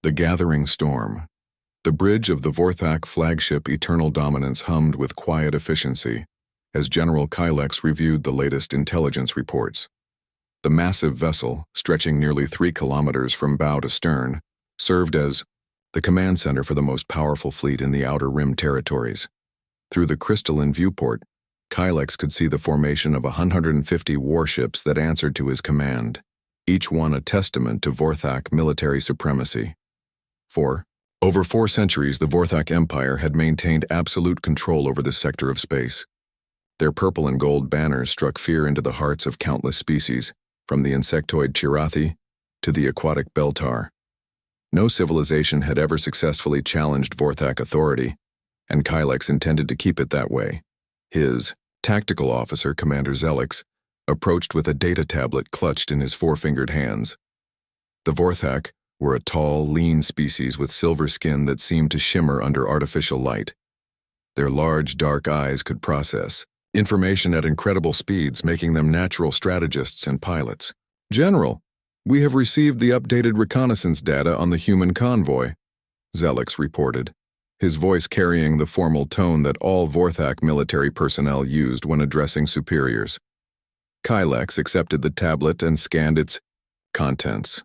The gathering storm. The bridge of the Vorthak flagship Eternal Dominance hummed with quiet efficiency as General Kylex reviewed the latest intelligence reports. The massive vessel, stretching nearly 3 kilometers from bow to stern, served as the command center for the most powerful fleet in the Outer Rim territories. Through the crystalline viewport, Kylex could see the formation of 150 warships that answered to his command, each one a testament to Vorthak military supremacy. For over 4 centuries, the Vorthak Empire had maintained absolute control over this sector of space. Their purple and gold banners struck fear into the hearts of countless species, from the insectoid Chirathi to the aquatic Beltar. No civilization had ever successfully challenged Vorthak authority, and Kylex intended to keep it that way. His tactical officer, Commander Zelix, approached with a data tablet clutched in his 4-fingered hands. The Vorthak were a tall, lean species with silver skin that seemed to shimmer under artificial light. Their large, dark eyes could process information at incredible speeds, making them natural strategists and pilots. "General, we have received the updated reconnaissance data on the human convoy," Zelix reported, his voice carrying the formal tone that all Vorthak military personnel used when addressing superiors. Kylex accepted the tablet and scanned its contents.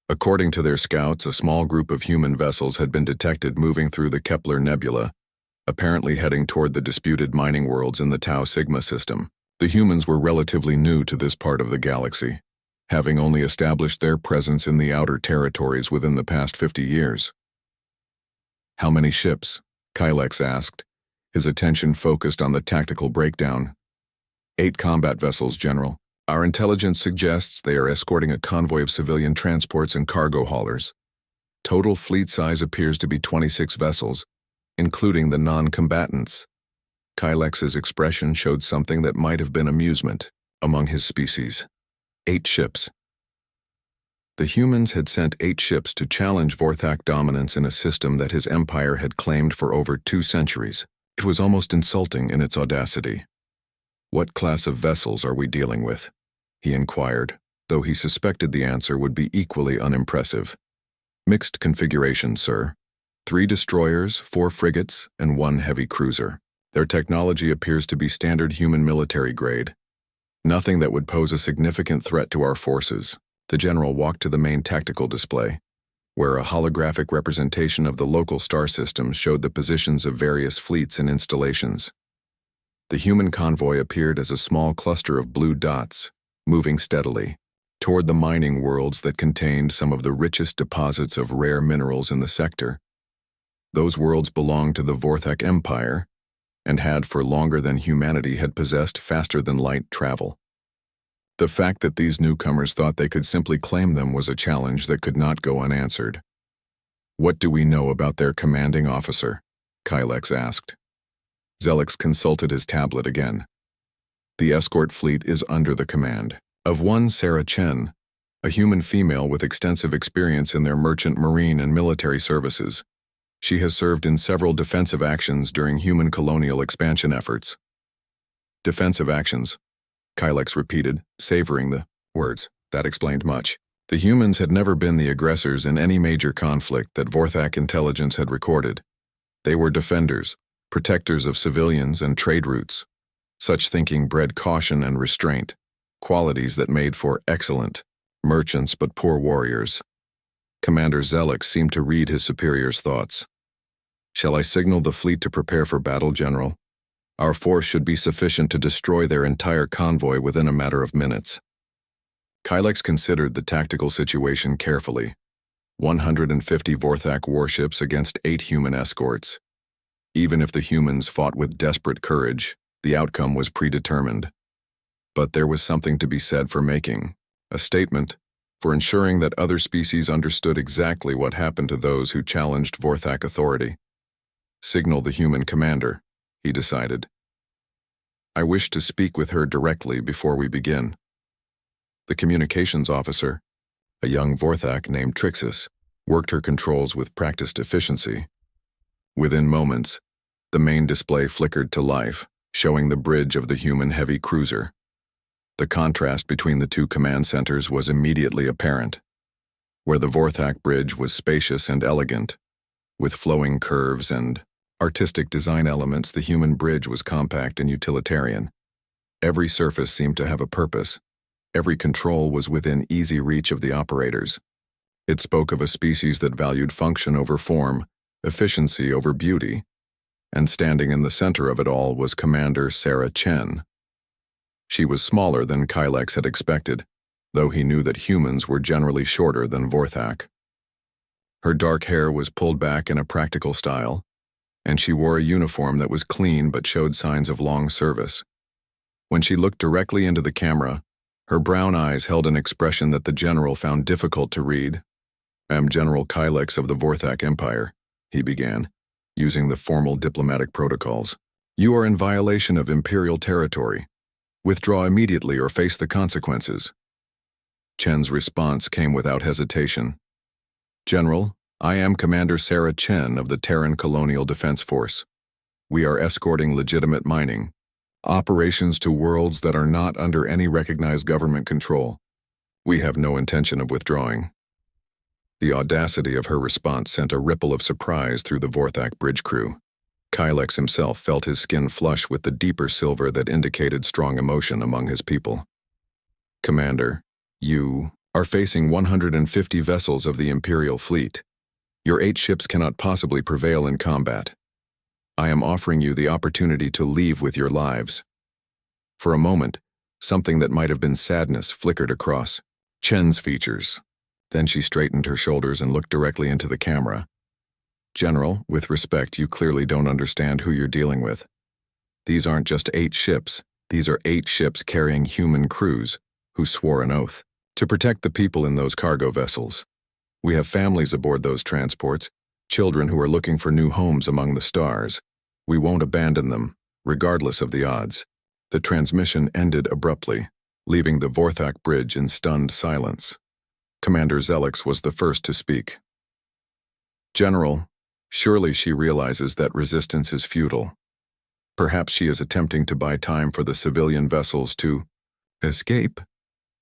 According to their scouts, a small group of human vessels had been detected moving through the Kepler Nebula, apparently heading toward the disputed mining worlds in the Tau Sigma system. The humans were relatively new to this part of the galaxy, having only established their presence in the outer territories within the past 50 years. "How many ships?" Kylex asked, his attention focused on the tactical breakdown. 8 combat vessels, General. Our intelligence suggests they are escorting a convoy of civilian transports and cargo haulers. Total fleet size appears to be 26 vessels, including the non-combatants. Kylex's expression showed something that might have been amusement among his species. 8 ships. The humans had sent 8 ships to challenge Vorthak dominance in a system that his empire had claimed for over 2 centuries. It was almost insulting in its audacity. "What class of vessels are we dealing with?" he inquired, though he suspected the answer would be equally unimpressive. "Mixed configuration, sir. 3 destroyers, 4 frigates, and 1 heavy cruiser. Their technology appears to be standard human military grade. Nothing that would pose a significant threat to our forces." The general walked to the main tactical display, where a holographic representation of the local star system showed the positions of various fleets and installations. The human convoy appeared as a small cluster of blue dots, moving steadily toward the mining worlds that contained some of the richest deposits of rare minerals in the sector. Those worlds belonged to the Vorthak Empire and had for longer than humanity had possessed faster-than-light travel. The fact that these newcomers thought they could simply claim them was a challenge that could not go unanswered. "What do we know about their commanding officer?" Kylex asked. Zelix consulted his tablet again. "The escort fleet is under the command of one Sarah Chen, a human female with extensive experience in their merchant marine and military services. She has served in several defensive actions during human colonial expansion efforts." "Defensive actions," Kylex repeated, savoring the words. That explained much. The humans had never been the aggressors in any major conflict that Vorthak intelligence had recorded. They were defenders, protectors of civilians and trade routes. Such thinking bred caution and restraint, qualities that made for excellent merchants but poor warriors. Commander Zelix seemed to read his superior's thoughts. "Shall I signal the fleet to prepare for battle, General? Our force should be sufficient to destroy their entire convoy within a matter of minutes." Kylex considered the tactical situation carefully. 150 Vorthak warships against 8 human escorts. Even if the humans fought with desperate courage, the outcome was predetermined. But there was something to be said for making a statement, for ensuring that other species understood exactly what happened to those who challenged Vorthak authority. "Signal the human commander," he decided. "I wish to speak with her directly before we begin." The communications officer, a young Vorthak named Trixis, worked her controls with practiced efficiency. Within moments, the main display flickered to life, showing the bridge of the human heavy cruiser. The contrast between the 2 command centers was immediately apparent. where the Vorthak Bridge was spacious and elegant. With flowing curves and artistic design elements, the human bridge was compact and utilitarian. Every surface seemed to have a purpose. Every control was within easy reach of the operators. It spoke of a species that valued function over form, efficiency over beauty, and standing in the center of it all was Commander Sarah Chen. She was smaller than Kylex had expected, though he knew that humans were generally shorter than Vorthak. Her dark hair was pulled back in a practical style, and she wore a uniform that was clean but showed signs of long service. When she looked directly into the camera, her brown eyes held an expression that the general found difficult to read. "I am General Kylex of the Vorthak Empire," he began, using the formal diplomatic protocols. "You are in violation of Imperial territory. Withdraw immediately or face the consequences." Chen's response came without hesitation. "General, I am Commander Sarah Chen of the Terran Colonial Defense Force. We are escorting legitimate mining operations to worlds that are not under any recognized government control. We have no intention of withdrawing." The audacity of her response sent a ripple of surprise through the Vorthak bridge crew. Kylex himself felt his skin flush with the deeper silver that indicated strong emotion among his people. "Commander, you are facing 150 vessels of the Imperial fleet. Your 8 ships cannot possibly prevail in combat. I am offering you the opportunity to leave with your lives." For a moment, something that might have been sadness flickered across Chen's features. Then she straightened her shoulders and looked directly into the camera. "General, with respect, you clearly don't understand who you're dealing with. These aren't just 8 ships. These are 8 ships carrying human crews who swore an oath to protect the people in those cargo vessels. We have families aboard those transports, children who are looking for new homes among the stars. We won't abandon them, regardless of the odds." The transmission ended abruptly, leaving the Vorthak bridge in stunned silence. Commander Zelix was the first to speak. "General, surely she realizes that resistance is futile. Perhaps she is attempting to buy time for the civilian vessels to escape."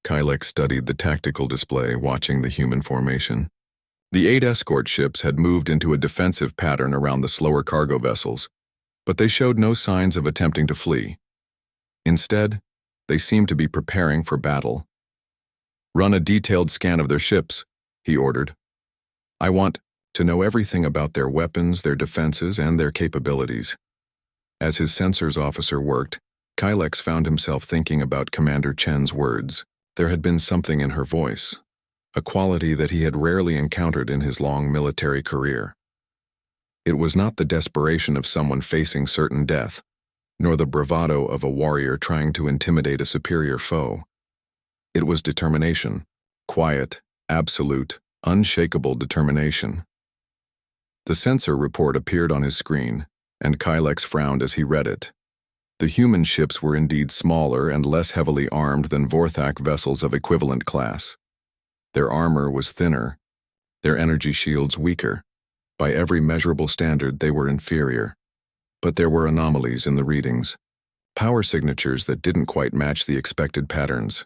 Kylex studied the tactical display, watching the human formation. The 8 escort ships had moved into a defensive pattern around the slower cargo vessels, but they showed no signs of attempting to flee. Instead, they seemed to be preparing for battle. "Run a detailed scan of their ships," he ordered. "I want to know everything about their weapons, their defenses, and their capabilities." As his sensors officer worked, Kylex found himself thinking about Commander Chen's words. There had been something in her voice, a quality that he had rarely encountered in his long military career. It was not the desperation of someone facing certain death, nor the bravado of a warrior trying to intimidate a superior foe. It was determination, quiet, absolute, unshakable determination. The sensor report appeared on his screen, and Kylex frowned as he read it. The human ships were indeed smaller and less heavily armed than Vorthak vessels of equivalent class. Their armor was thinner, their energy shields weaker. By every measurable standard, they were inferior. But there were anomalies in the readings. Power signatures that didn't quite match the expected patterns.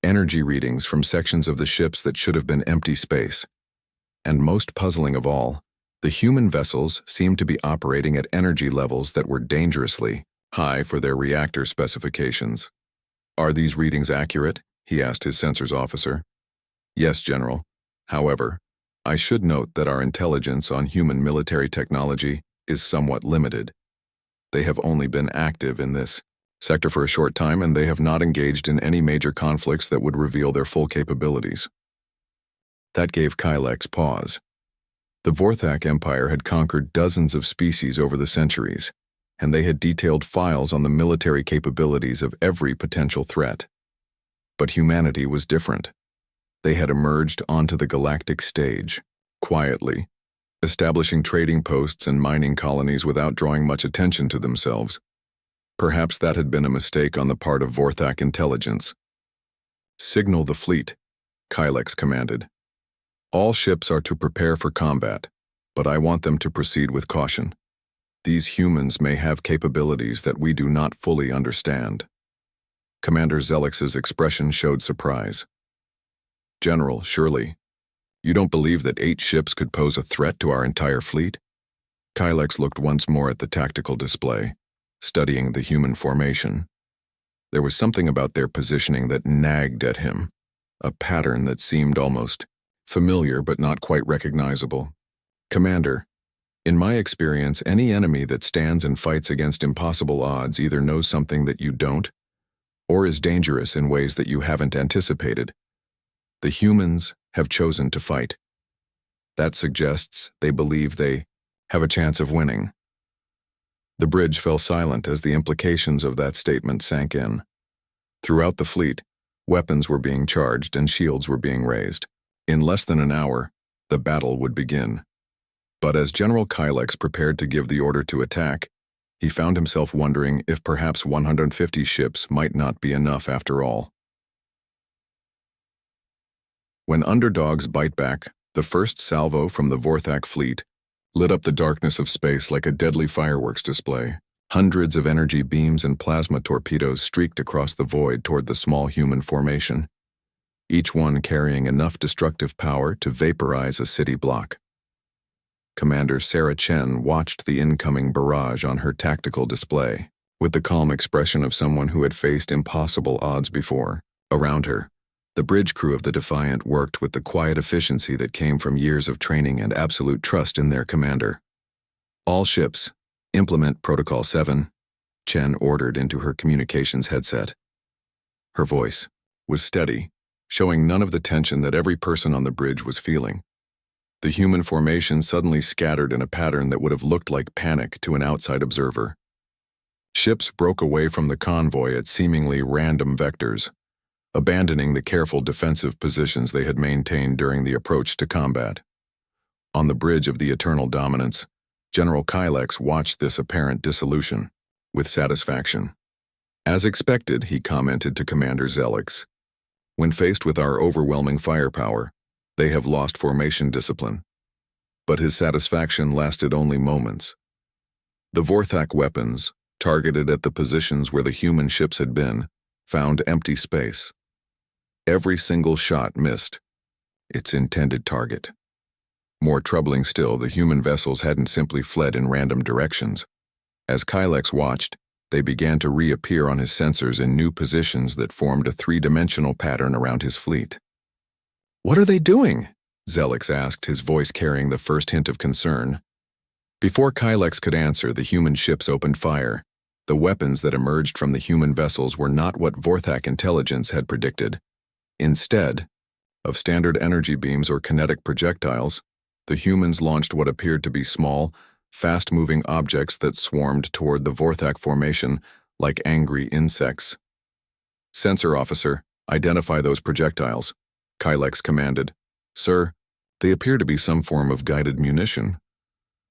Energy readings from sections of the ships that should have been empty space. And most puzzling of all, the human vessels seemed to be operating at energy levels that were dangerously high for their reactor specifications. "Are these readings accurate?" he asked his sensors officer. "Yes, General. However, I should note that our intelligence on human military technology is somewhat limited. They have only been active in this sector for a short time, and they have not engaged in any major conflicts that would reveal their full capabilities." That gave Kylex pause. The Vorthak Empire had conquered dozens of species over the centuries, and they had detailed files on the military capabilities of every potential threat. But humanity was different. They had emerged onto the galactic stage, quietly, establishing trading posts and mining colonies without drawing much attention to themselves. Perhaps that had been a mistake on the part of Vorthak intelligence. "Signal the fleet," Kylex commanded. "All ships are to prepare for combat, but I want them to proceed with caution. These humans may have capabilities that we do not fully understand." Commander Zelix's expression showed surprise. "General, surely You don't believe that 8 ships could pose a threat to our entire fleet? Kylex looked once more at the tactical display, studying the human formation. There was something about their positioning that nagged at him, a pattern that seemed almost familiar but not quite recognizable. Commander, in my experience, any enemy that stands and fights against impossible odds either knows something that you don't, or is dangerous in ways that you haven't anticipated. The humans have chosen to fight. That suggests they believe they have a chance of winning. The bridge fell silent as the implications of that statement sank in. Throughout the fleet, weapons were being charged and shields were being raised. In less than an hour, the battle would begin. But as General Kylex prepared to give the order to attack, he found himself wondering if perhaps 150 ships might not be enough after all. When underdogs bite back, the first salvo from the Vorthak fleet lit up the darkness of space like a deadly fireworks display. Hundreds of energy beams and plasma torpedoes streaked across the void toward the small human formation, each one carrying enough destructive power to vaporize a city block. Commander Sarah Chen watched the incoming barrage on her tactical display, with the calm expression of someone who had faced impossible odds before. Around her, the bridge crew of the Defiant worked with the quiet efficiency that came from years of training and absolute trust in their commander. All ships, implement Protocol 7, Chen ordered into her communications headset. Her voice was steady, showing none of the tension that every person on the bridge was feeling. The human formation suddenly scattered in a pattern that would have looked like panic to an outside observer. Ships broke away from the convoy at seemingly random vectors, abandoning the careful defensive positions they had maintained during the approach to combat. On the bridge of the Eternal Dominance, General Kylex watched this apparent dissolution with satisfaction. As expected, he commented to Commander Zelix, when faced with our overwhelming firepower, they have lost formation discipline. But his satisfaction lasted only moments. The Vorthak weapons, targeted at the positions where the human ships had been, found empty space. Every single shot missed its intended target. More troubling still, the human vessels hadn't simply fled in random directions. As Kylex watched, they began to reappear on his sensors in new positions that formed a three-dimensional pattern around his fleet. "What are they doing?" Zelix asked, his voice carrying the first hint of concern. Before Kylex could answer, the human ships opened fire. The weapons that emerged from the human vessels were not what Vorthak intelligence had predicted. Instead of standard energy beams or kinetic projectiles, the humans launched what appeared to be small, fast-moving objects that swarmed toward the Vorthak formation like angry insects. "Sensor officer, identify those projectiles," Kylex commanded. "Sir, they appear to be some form of guided munition.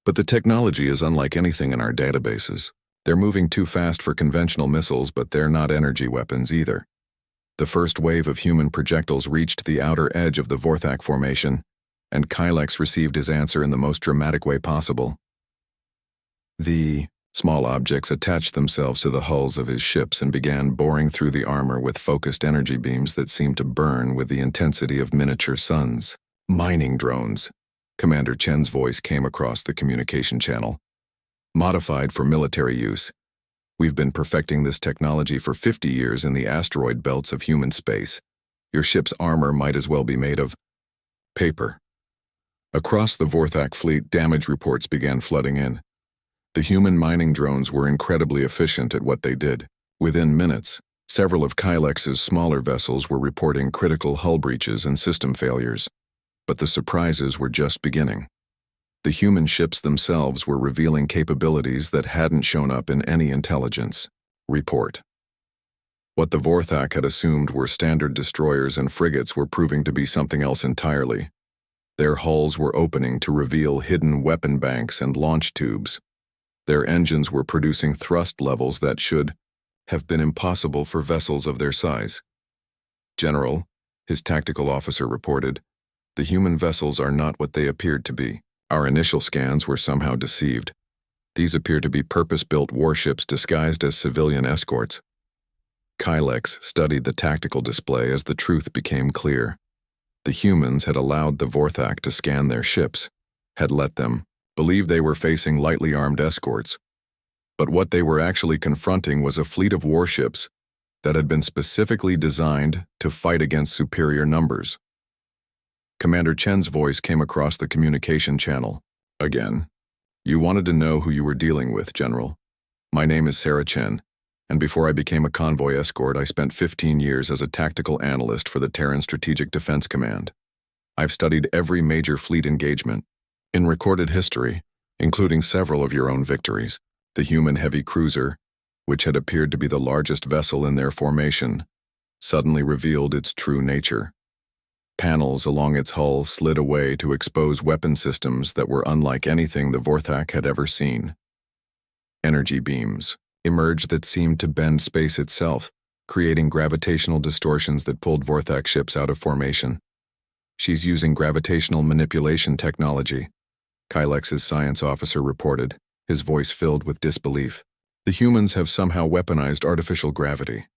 But the technology is unlike anything in our databases. They're moving too fast for conventional missiles, but they're not energy weapons either." The first wave of human projectiles reached the outer edge of the Vorthak formation, and Kylex received his answer in the most dramatic way possible. The small objects attached themselves to the hulls of his ships and began boring through the armor with focused energy beams that seemed to burn with the intensity of miniature suns. "Mining drones," Commander Chen's voice came across the communication channel. "Modified for military use. We've been perfecting this technology for 50 years in the asteroid belts of human space. Your ship's armor might as well be made of paper." Across the Vorthak fleet, damage reports began flooding in. The human mining drones were incredibly efficient at what they did. Within minutes, several of Kylex's smaller vessels were reporting critical hull breaches and system failures. But the surprises were just beginning. The human ships themselves were revealing capabilities that hadn't shown up in any intelligence report. What the Vorthak had assumed were standard destroyers and frigates were proving to be something else entirely. Their hulls were opening to reveal hidden weapon banks and launch tubes. Their engines were producing thrust levels that should have been impossible for vessels of their size. "General," his tactical officer reported, "the human vessels are not what they appeared to be. Our initial scans were somehow deceived. These appear to be purpose-built warships disguised as civilian escorts." Kylex studied the tactical display as the truth became clear. The humans had allowed the Vorthak to scan their ships, had let them believe they were facing lightly armed escorts. But what they were actually confronting was a fleet of warships that had been specifically designed to fight against superior numbers. Commander Chen's voice came across the communication channel. Again. You wanted to know who you were dealing with, General. My name is Sarah Chen, and before I became a convoy escort, I spent 15 years as a tactical analyst for the Terran Strategic Defense Command. I've studied every major fleet engagement in recorded history, including several of your own victories. The human heavy cruiser, which had appeared to be the largest vessel in their formation, suddenly revealed its true nature. Panels along its hull slid away to expose weapon systems that were unlike anything the Vorthak had ever seen. Energy beams emerged that seemed to bend space itself, creating gravitational distortions that pulled Vorthak ships out of formation. She's using gravitational manipulation technology, Kylex's science officer reported, his voice filled with disbelief. The humans have somehow weaponized artificial gravity.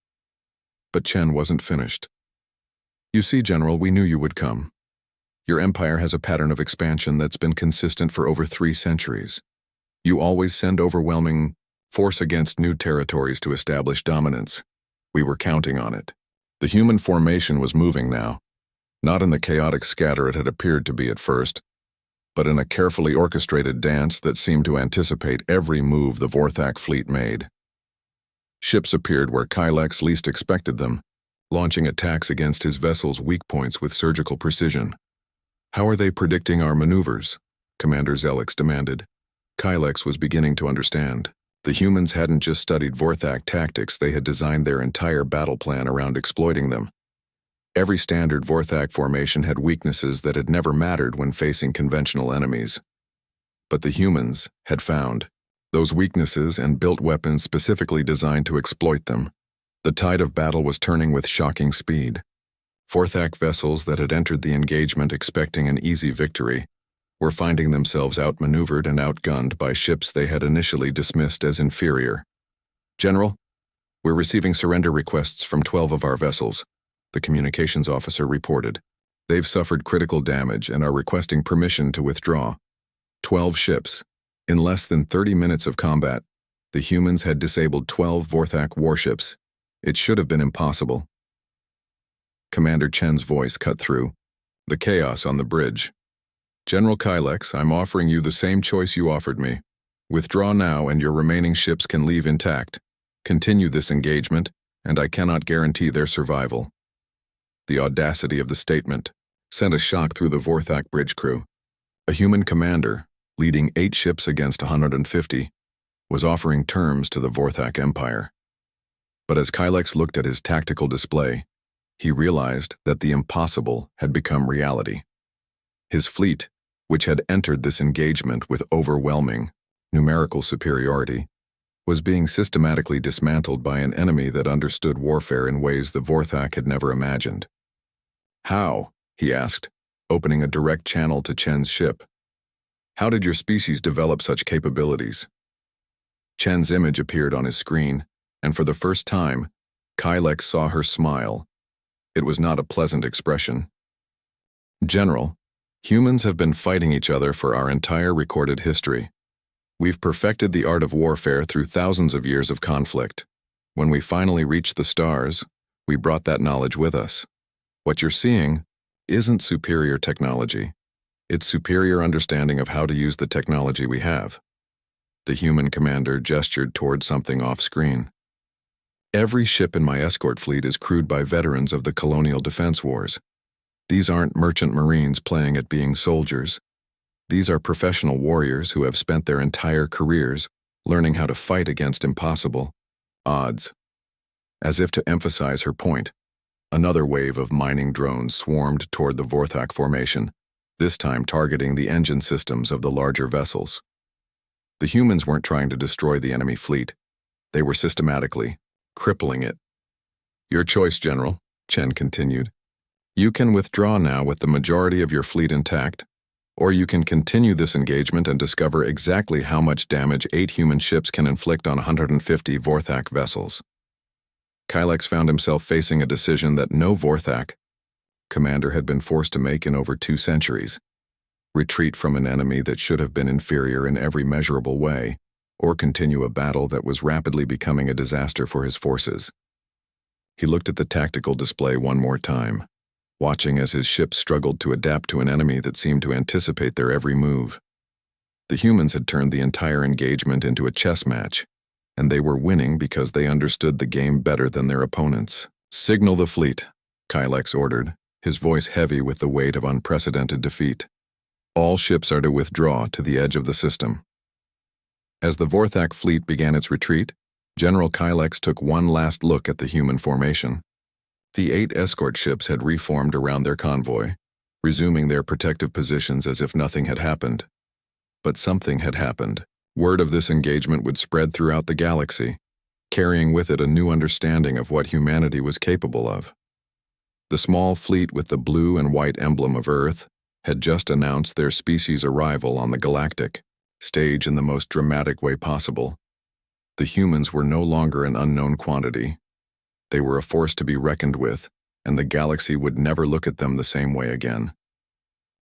But Chen wasn't finished. You see, General, we knew you would come. Your empire has a pattern of expansion that's been consistent for over 3 centuries. You always send overwhelming force against new territories to establish dominance. We were counting on it. The human formation was moving now, not in the chaotic scatter it had appeared to be at first, but in a carefully orchestrated dance that seemed to anticipate every move the Vorthak fleet made. Ships appeared where Kylex least expected them, launching attacks against his vessel's weak points with surgical precision. How are they predicting our maneuvers? Commander Zelix demanded. Kylex was beginning to understand. The humans hadn't just studied Vorthak tactics, they had designed their entire battle plan around exploiting them. Every standard Vorthak formation had weaknesses that had never mattered when facing conventional enemies. But the humans had found those weaknesses and built weapons specifically designed to exploit them. The tide of battle was turning with shocking speed. Vorthak vessels that had entered the engagement expecting an easy victory were finding themselves outmaneuvered and outgunned by ships they had initially dismissed as inferior. General, we're receiving surrender requests from 12 of our vessels, the communications officer reported. They've suffered critical damage and are requesting permission to withdraw. 12 ships. In less than 30 minutes of combat, the humans had disabled 12 Vorthak warships. It should have been impossible. Commander Chen's voice cut through the chaos on the bridge. General Kylex, I'm offering you the same choice you offered me. Withdraw now and your remaining ships can leave intact. Continue this engagement, and I cannot guarantee their survival. The audacity of the statement sent a shock through the Vorthak bridge crew. A human commander, leading 8 ships against 150, was offering terms to the Vorthak Empire. But as Kylex looked at his tactical display, he realized that the impossible had become reality. His fleet, which had entered this engagement with overwhelming numerical superiority, was being systematically dismantled by an enemy that understood warfare in ways the Vorthak had never imagined. How? He asked, opening a direct channel to Chen's ship. How did your species develop such capabilities? Chen's image appeared on his screen, and for the first time, Kylex saw her smile. It was not a pleasant expression. General, humans have been fighting each other for our entire recorded history. We've perfected the art of warfare through thousands of years of conflict. When we finally reached the stars, we brought that knowledge with us. What you're seeing isn't superior technology. It's superior understanding of how to use the technology we have. The human commander gestured toward something off-screen. Every ship in my escort fleet is crewed by veterans of the colonial defense wars. These aren't merchant marines playing at being soldiers. These are professional warriors who have spent their entire careers learning how to fight against impossible odds. As if to emphasize her point, another wave of mining drones swarmed toward the Vorthak formation, this time targeting the engine systems of the larger vessels. The humans weren't trying to destroy the enemy fleet. They were systematically crippling it. Your choice, General, Chen continued. You can withdraw now with the majority of your fleet intact, or you can continue this engagement and discover exactly how much damage 8 human ships can inflict on 150 Vorthak vessels. Kylex found himself facing a decision that no Vorthak commander had been forced to make in over 2 centuries. Retreat from an enemy that should have been inferior in every measurable way, or continue a battle that was rapidly becoming a disaster for his forces. He looked at the tactical display one more time, watching as his ships struggled to adapt to an enemy that seemed to anticipate their every move. The humans had turned the entire engagement into a chess match, and they were winning because they understood the game better than their opponents. "Signal the fleet," Kylex ordered, his voice heavy with the weight of unprecedented defeat. "All ships are to withdraw to the edge of the system." As the Vorthak fleet began its retreat, General Kylex took one last look at the human formation. The 8 escort ships had reformed around their convoy, resuming their protective positions as if nothing had happened. But something had happened. Word of this engagement would spread throughout the galaxy, carrying with it a new understanding of what humanity was capable of. The small fleet with the blue and white emblem of Earth had just announced their species' arrival on the Galactic stage in the most dramatic way possible. The humans were no longer an unknown quantity. They were a force to be reckoned with, and the galaxy would never look at them the same way again.